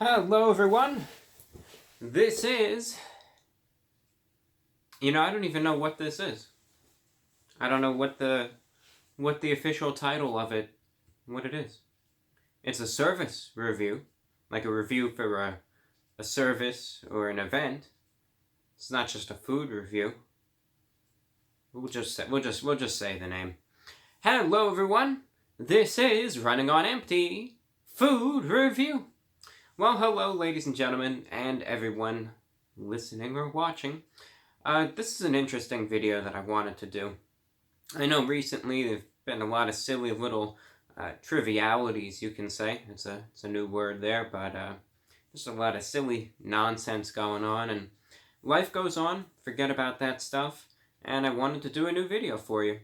Hello everyone, this is, I don't even know what this is. I don't know what the official title of it, what it is. It's a service review, like a review for a service or an event. It's not just a food review. We'll just say the name. Hello everyone, this is Running on Empty Food Review. Well, hello, ladies and gentlemen, and everyone listening or watching. This is an interesting video that I wanted to do. I know recently there've been a lot of silly little trivialities, you can say. It's a new word there, but just a lot of silly nonsense going on, and life goes on. Forget about that stuff, and I wanted to do a new video for you.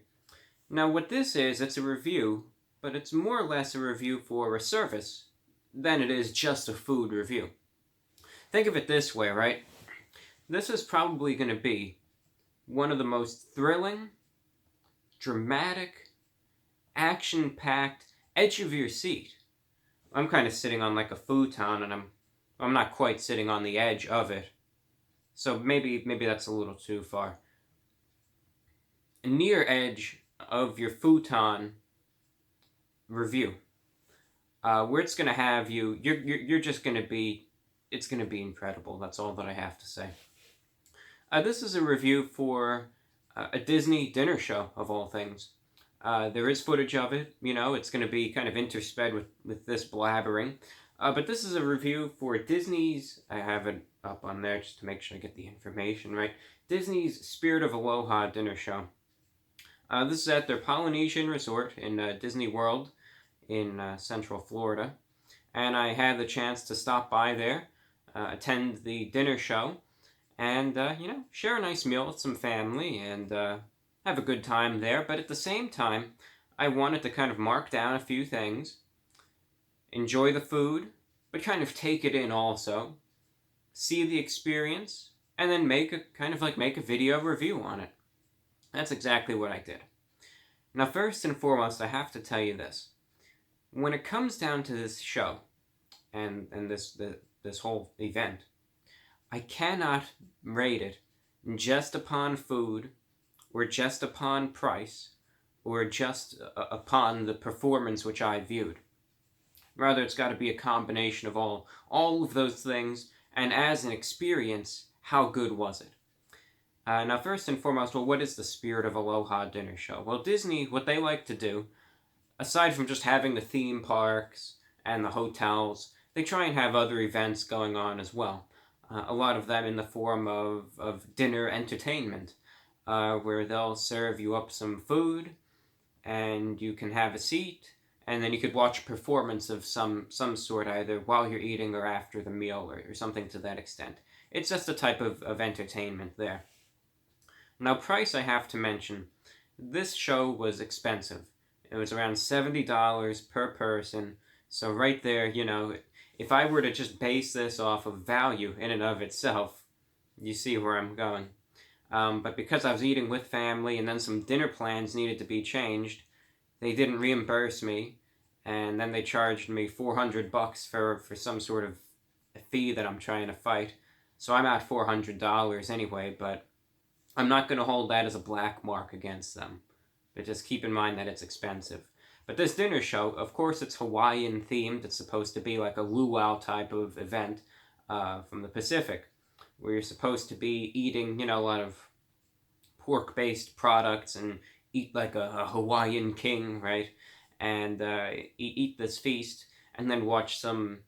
Now, what this is, it's a review, but it's more or less a review for a service than it is just a food review. Think of it this way, right? This is probably going to be one of the most thrilling, dramatic, action-packed, edge of your seat. I'm kind of sitting on like a futon, and I'm not quite sitting on the edge of it. So maybe that's a little too far. A near edge of your futon review. Where it's going to have you, you're just going to be, it's going to be incredible. That's all that I have to say. This is a review for a Disney dinner show, of all things. There is footage of it, it's going to be kind of intersped with this blabbering. But this is a review for Disney's, I have it up on there just to make sure I get the information right, Disney's Spirit of Aloha dinner show. This is at their Polynesian resort in Disney World in Central Florida, and I had the chance to stop by there, attend the dinner show, and share a nice meal with some family and have a good time there. But at the same time, I wanted to kind of mark down a few things, enjoy the food, but kind of take it in also, see the experience, and then make a video review on it. That's exactly what I did. Now, first and foremost, I have to tell you this. When it comes down to this show and this whole event, I cannot rate it just upon food, or just upon price, or just upon the performance which I viewed. Rather, it's got to be a combination of all of those things, and as an experience, how good was it? Now, first and foremost, well, what is the Spirit of Aloha dinner show? Well, Disney, what they like to do, aside from just having the theme parks and the hotels, they try and have other events going on as well. A lot of them in the form of dinner entertainment, where they'll serve you up some food, and you can have a seat, and then you could watch a performance of some sort, either while you're eating or after the meal, or something to that extent. It's just a type of entertainment there. Now, price, I have to mention, this show was expensive. It was around $70 per person. So right there, if I were to just base this off of value in and of itself, you see where I'm going. But because I was eating with family and then some dinner plans needed to be changed, they didn't reimburse me. And then they charged me $400 for some sort of fee that I'm trying to fight. So I'm at $400 anyway, but I'm not going to hold that as a black mark against them. But just keep in mind that it's expensive. But this dinner show, of course, it's Hawaiian themed. It's supposed to be like a luau type of event from the Pacific, where you're supposed to be eating, a lot of pork-based products and eat like a Hawaiian king, right? And eat this feast and then watch some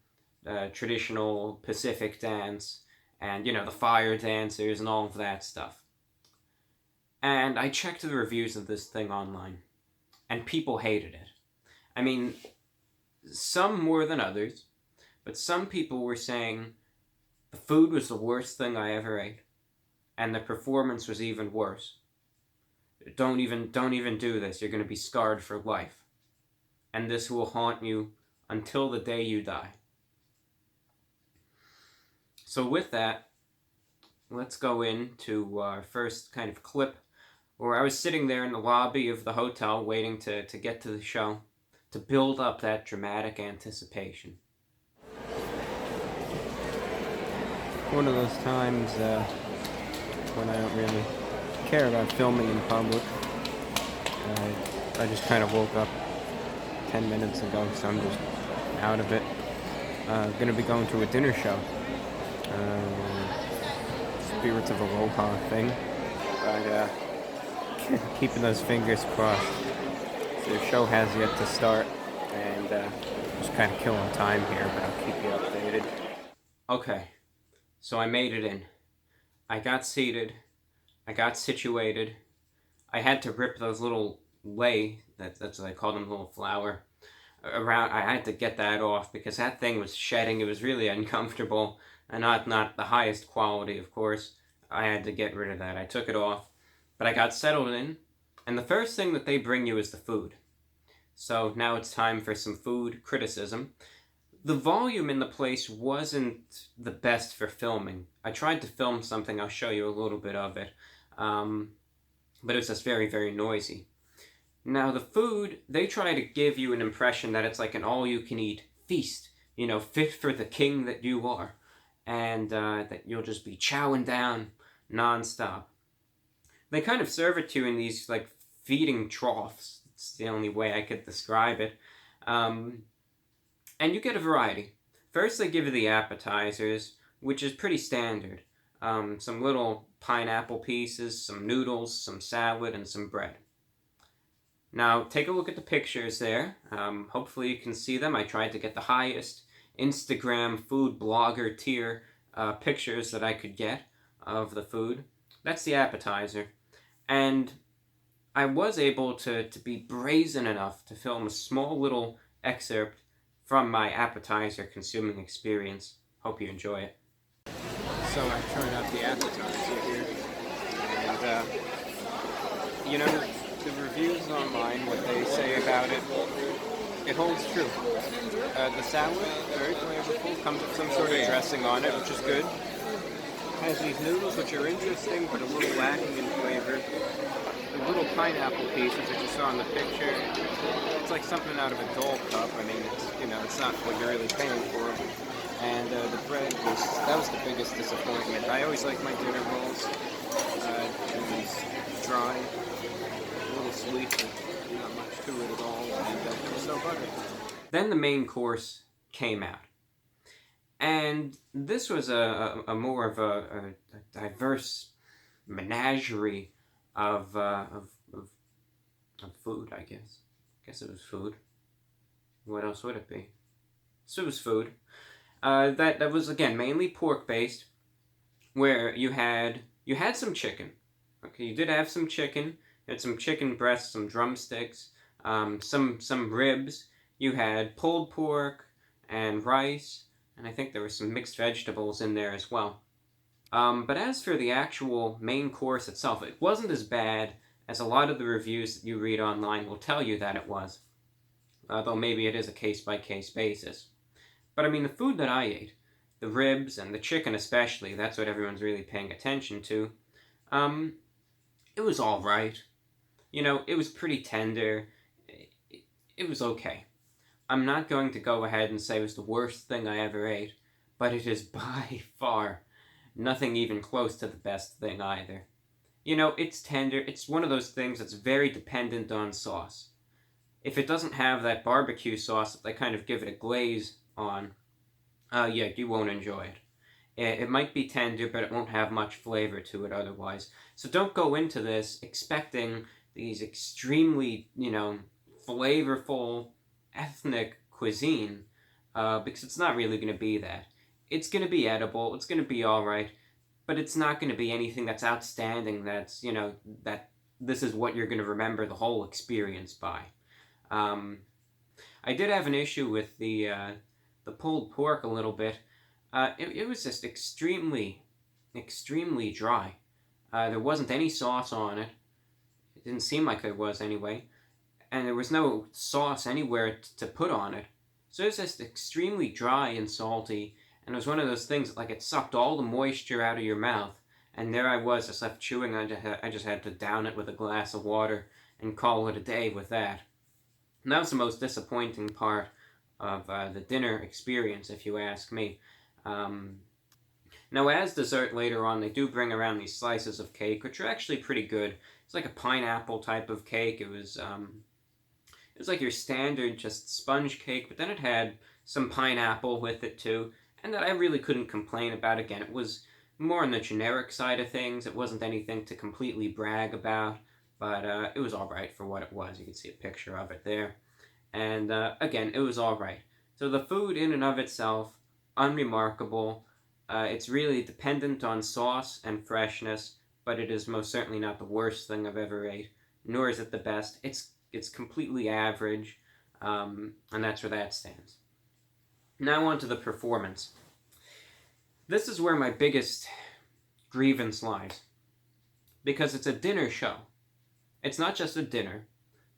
traditional Pacific dance and, the fire dancers and all of that stuff. And I checked the reviews of this thing online, and people hated it. I mean, some more than others, but some people were saying the food was the worst thing I ever ate, and the performance was even worse. Don't even do this. You're going to be scarred for life, and this will haunt you until the day you die. So with that, let's go into our first kind of clip, where I was sitting there in the lobby of the hotel waiting to get to the show, to build up that dramatic anticipation. one of those times when I don't really care about filming in public. I just kind of woke up 10 minutes ago, so I'm just out of it. Gonna be going to a dinner show. Spirits of Aloha thing. But keeping those fingers crossed. So the show has yet to start, and just kind of killing time here, but I'll keep you updated. Okay, so I made it in. I got seated. I got situated. I had to rip those little that's what I call them, little flower, around. I had to get that off because that thing was shedding. It was really uncomfortable, and not the highest quality, of course. I had to get rid of that. I took it off, but I got settled in, and the first thing that they bring you is the food. So now it's time for some food criticism. The volume in the place wasn't the best for filming. I tried to film something. I'll show you a little bit of it. But it was just very, very noisy. Now the food, they try to give you an impression that it's like an all-you-can-eat feast, fit for the king that you are, and that you'll just be chowing down non-stop. They kind of serve it to you in these like feeding troughs. It's the only way I could describe it. And you get a variety. First they give you the appetizers, which is pretty standard. Some little pineapple pieces, some noodles, some salad, and some bread. Now, take a look at the pictures there. Hopefully you can see them. I tried to get the highest Instagram food blogger tier pictures that I could get of the food. That's the appetizer. And I was able to be brazen enough to film a small little excerpt from my appetizer consuming experience. Hope you enjoy it. So I tried out the appetizer here, and the reviews online, what they say about it, it holds true. The salad, very flavorful, comes with some sort of dressing on it, which is good. Has these noodles, which are interesting, but a little lacking in flavor. The little pineapple pieces that you saw in the picture, it's like something out of a doll cup. I mean, it's not what you're really paying for. And the bread that was the biggest disappointment. I always like my dinner rolls. It was dry, a little sweet, but not much to it at all, and it was no butter. Then the main course came out. And this was a more of a diverse menagerie of food, I guess. I guess it was food. What else would it be? So it was food. That was, again, mainly pork-based, where you had some chicken. Okay, you did have some chicken. You had some chicken breasts, some drumsticks, some ribs. You had pulled pork and rice, and I think there were some mixed vegetables in there as well. But as for the actual main course itself, it wasn't as bad as a lot of the reviews that you read online will tell you that it was. Though maybe it is a case-by-case basis. But I mean, the food that I ate, the ribs and the chicken especially, that's what everyone's really paying attention to, it was all right. It was pretty tender. It was okay. I'm not going to go ahead and say it was the worst thing I ever ate, but it is by far nothing even close to the best thing either. It's tender. It's one of those things that's very dependent on sauce. If it doesn't have that barbecue sauce that they kind of give it a glaze on, you won't enjoy it. It might be tender, but it won't have much flavor to it otherwise. So don't go into this expecting these extremely, flavorful ethnic cuisine, because it's not really going to be that. It's going to be edible, it's going to be alright, but it's not going to be anything that's outstanding, that's, that this is what you're going to remember the whole experience by. I did have an issue with the pulled pork a little bit. It was just extremely, extremely dry. There wasn't any sauce on it. It didn't seem like there was anyway. And there was no sauce anywhere to put on it. So it was just extremely dry and salty. And it was one of those things that, like, it sucked all the moisture out of your mouth. And there I was, just left chewing. I just had to down it with a glass of water and call it a day with that. And that was the most disappointing part of the dinner experience, if you ask me. Now, as dessert later on, they do bring around these slices of cake, which are actually pretty good. It's like a pineapple type of cake. It was like your standard just sponge cake, but then it had some pineapple with it too, and that I really couldn't complain about. Again, it was more on the generic side of things. It wasn't anything to completely brag about, but it was all right for what it was. You can see a picture of it there. And again, it was all right. So the food in and of itself, unremarkable. It's really dependent on sauce and freshness, but it is most certainly not the worst thing I've ever ate, nor is it the best. It's completely average, and that's where that stands. Now on to the performance. This is where my biggest grievance lies, because it's a dinner show. It's not just a dinner.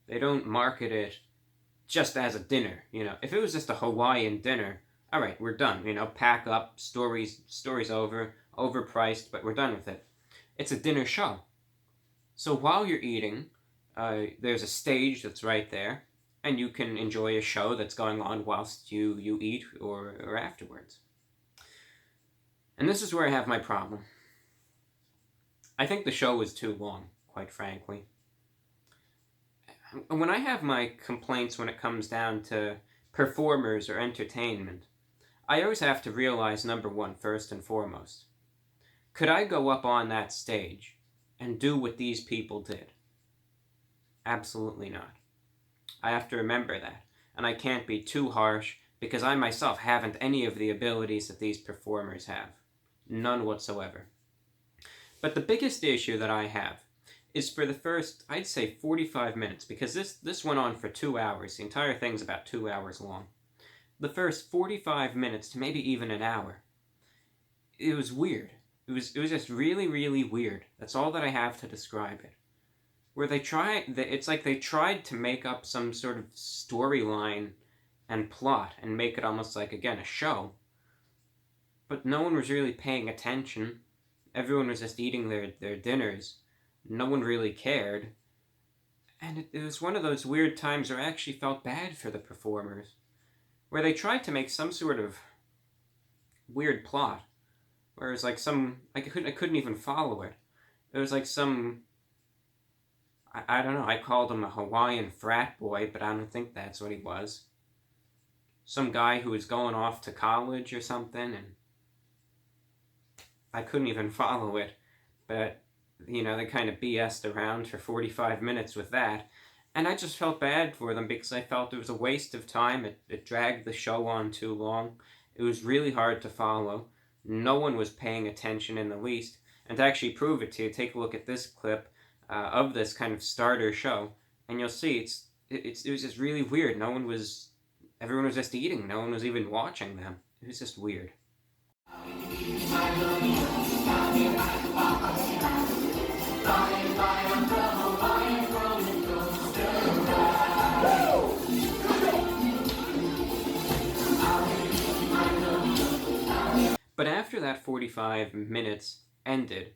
They don't market it just as a dinner. If it was just a Hawaiian dinner, all right, we're done. Pack up, stories over, overpriced, but we're done with it. It's a dinner show. So while you're eating, there's a stage that's right there, and you can enjoy a show that's going on whilst you eat or afterwards. And this is where I have my problem. I think the show was too long, quite frankly. When I have my complaints when it comes down to performers or entertainment, I always have to realize, number one, first and foremost, could I go up on that stage and do what these people did? Absolutely not. I have to remember that, and I can't be too harsh because I myself haven't any of the abilities that these performers have. None whatsoever. But the biggest issue that I have is for the first, I'd say 45 minutes, because this went on for 2 hours. The entire thing's about 2 hours long. The first 45 minutes to maybe even an hour, it was weird. It was just really, really weird. That's all that I have to describe it. Where it's like they tried to make up some sort of storyline and plot and make it almost like, again, a show. But no one was really paying attention. Everyone was just eating their dinners. No one really cared. And it was one of those weird times where I actually felt bad for the performers. Where they tried to make some sort of weird plot. Where it was like I couldn't even follow it. It was like some, I don't know, I called him a Hawaiian frat boy, but I don't think that's what he was. Some guy who was going off to college or something, and I couldn't even follow it. But, they kind of BS'd around for 45 minutes with that. And I just felt bad for them because I felt it was a waste of time. It dragged the show on too long. It was really hard to follow. No one was paying attention in the least. And to actually prove it to you, take a look at this clip of this kind of starter show, and you'll see it was just really weird. Everyone was just eating. No one was even watching them. It was just weird. But after that 45 minutes ended,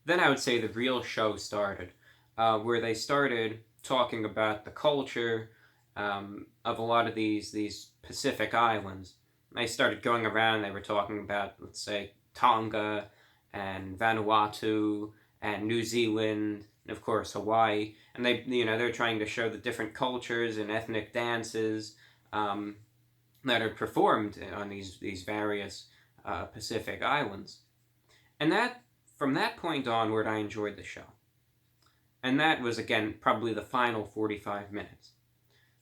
then I would say the real show started, where they started talking about the culture of a lot of these Pacific islands. They started going around, they were talking about, let's say, Tonga and Vanuatu and New Zealand, and of course Hawaii. And they're trying to show the different cultures and ethnic dances that are performed on these various Pacific islands. And from that point onward, I enjoyed the show. And that was, again, probably the final 45 minutes,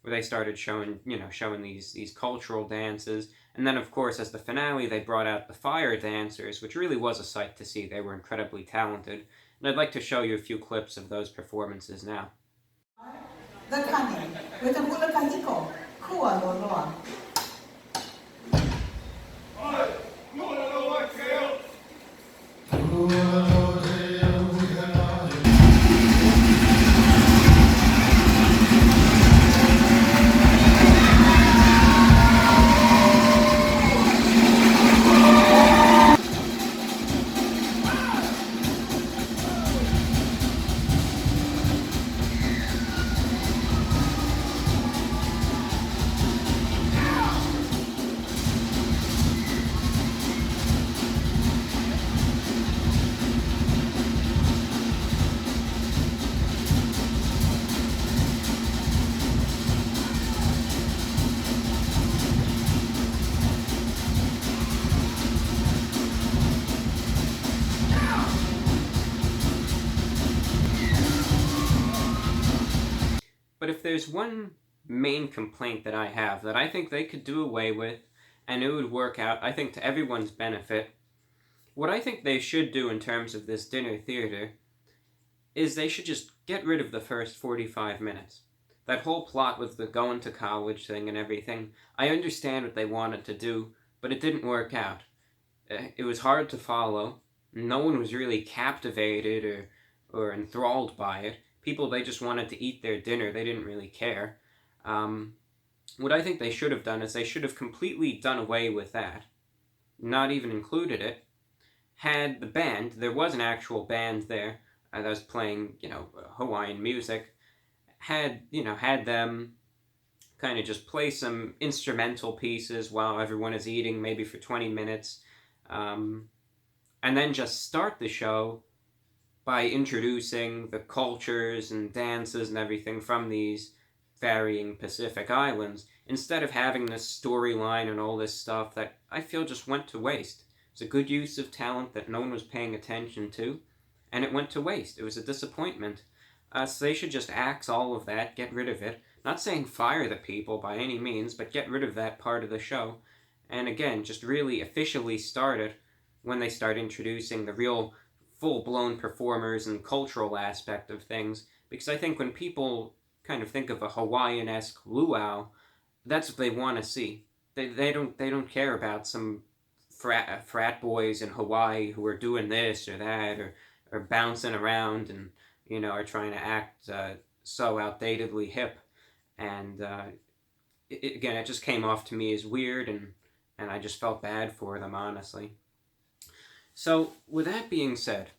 where they started showing these cultural dances. And then, of course, as the finale, they brought out the fire dancers, which really was a sight to see. They were incredibly talented. And I'd like to show you a few clips of those performances now. The cunning with the hula kahiko, kua loa. But if there's one main complaint that I have that I think they could do away with, and it would work out, I think, to everyone's benefit, what I think they should do in terms of this dinner theater is they should just get rid of the first 45 minutes. That whole plot with the going to college thing and everything, I understand what they wanted to do, but it didn't work out. It was hard to follow. No one was really captivated or enthralled by it. People, they just wanted to eat their dinner. They didn't really care. What I think they should have done is they should have completely done away with that. Not even included it. Had the band, there was an actual band there that was playing, Hawaiian music. Had them kind of just play some instrumental pieces while everyone is eating, maybe for 20 minutes. And then just start the show by introducing the cultures and dances and everything from these varying Pacific islands, instead of having this storyline and all this stuff that I feel just went to waste. It's a good use of talent that no one was paying attention to, and it went to waste. It was a disappointment. So they should just axe all of that, get rid of it. Not saying fire the people by any means, but get rid of that part of the show. And again, just really officially start it when they start introducing the real full-blown performers and cultural aspect of things. Because I think when people kind of think of a Hawaiian-esque luau, that's what they want to see. They don't care about some frat boys in Hawaii who are doing this or that or bouncing around and are trying to act so outdatedly hip. And again, it just came off to me as weird, and I just felt bad for them, honestly. So, with that being said,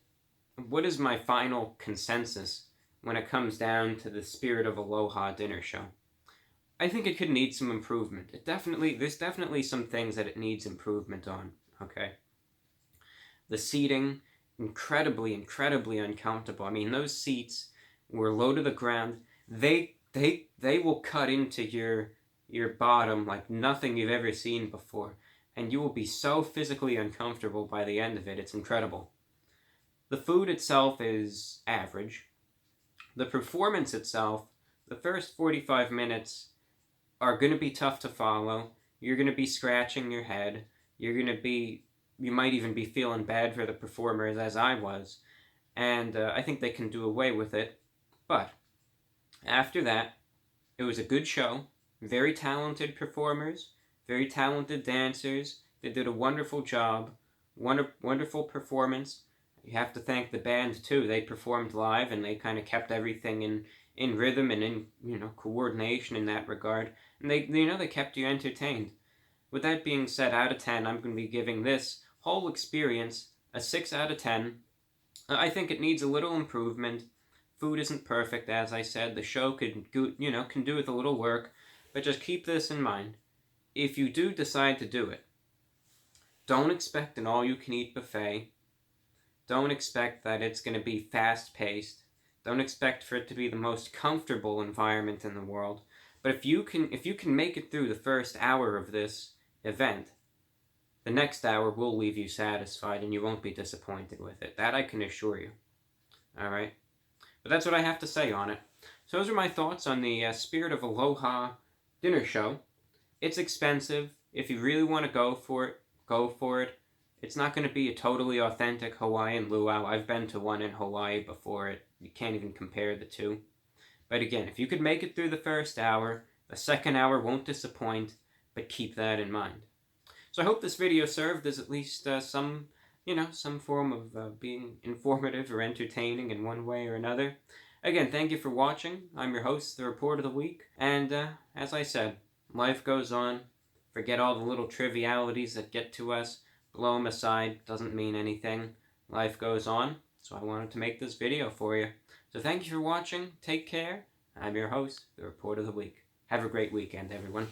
what is my final consensus when it comes down to the Spirit of Aloha dinner show? I think it could need some improvement. There's definitely some things that it needs improvement on, okay? The seating, incredibly uncomfortable. I mean, those seats were low to the ground. They will cut into your bottom like nothing you've ever seen before, and you will be so physically uncomfortable by the end of it. It's incredible. The food itself is average. The performance itself, the first 45 minutes are going to be tough to follow. You're going to be scratching your head. You might even be feeling bad for the performers, as I was. And I think they can do away with it. But after that, it was a good show. Very talented performers. Very talented dancers. They did a wonderful job. Wonderful performance. You have to thank the band, too. They performed live, and they kind of kept everything in rhythm and in coordination in that regard. And they kept you entertained. With that being said, out of 10, I'm going to be giving this whole experience a 6 out of 10. I think it needs a little improvement. Food isn't perfect, as I said. The show can do with a little work. But just keep this in mind. If you do decide to do it, don't expect an all-you-can-eat buffet. Don't expect that it's going to be fast-paced. Don't expect for it to be the most comfortable environment in the world. But if you can make it through the first hour of this event, the next hour will leave you satisfied and you won't be disappointed with it. That I can assure you. Alright? But that's what I have to say on it. So those are my thoughts on the Spirit of Aloha dinner show. It's expensive. If you really want to go for it, go for it. It's not going to be a totally authentic Hawaiian luau. I've been to one in Hawaii before. You can't even compare the two. But again, if you could make it through the first hour, the second hour won't disappoint, but keep that in mind. So I hope this video served as at least some form of being informative or entertaining in one way or another. Again, thank you for watching. I'm your host, the Report of the Week. And as I said, life goes on. Forget all the little trivialities that get to us. Blow them aside. Doesn't mean anything. Life goes on. So I wanted to make this video for you. So thank you for watching. Take care. I'm your host, the Report of the Week. Have a great weekend, everyone.